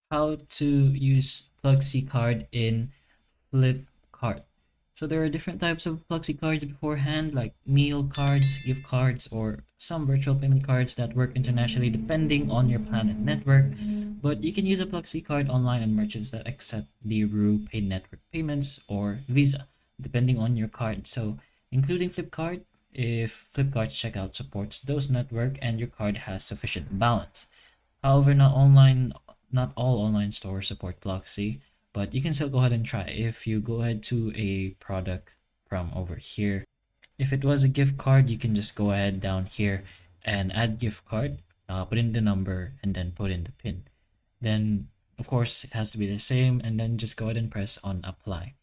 how to use Pluxee card in Flipkart. So there are different types of Pluxee cards beforehand, like meal cards, gift cards, or some virtual payment cards that work internationally depending on your plan and network. But you can use a Pluxee card online on merchants that accept the RuPay network payments or Visa, depending on your card. So including Flipkart, if Flipkart's checkout supports those network and your card has sufficient balance. However, not all online stores support Pluxee, but you can still go ahead and try. If you go ahead to a product from over here, if it was a gift card, you can just go ahead down here and add gift card, put in the number, and then put in the pin. Then, of course, it has to be the same, and then just go ahead and press on apply.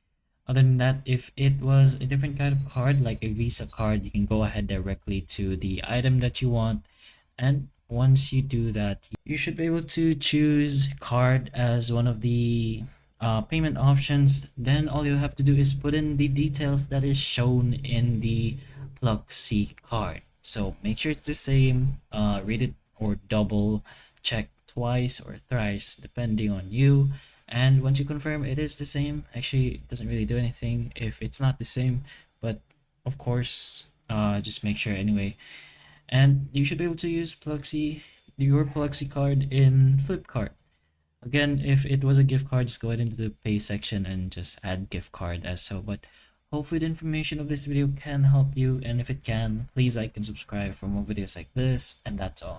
Other than that, if it was a different kind of card, like a Visa card, you can go ahead directly to the item that you want. And once you do that, you should be able to choose card as one of the payment options. Then all you have to do is put in the details that is shown in the Pluxee card. So make sure it's the same, read it or double check twice or thrice depending on you. And once you confirm it is the same, actually it doesn't really do anything if it's not the same, but of course, just make sure anyway. And you should be able to use your Pluxee card in Flipkart. Again, if it was a gift card, just go ahead into the pay section and just add gift card as so. But hopefully the information of this video can help you, and if it can, please like and subscribe for more videos like this, and that's all.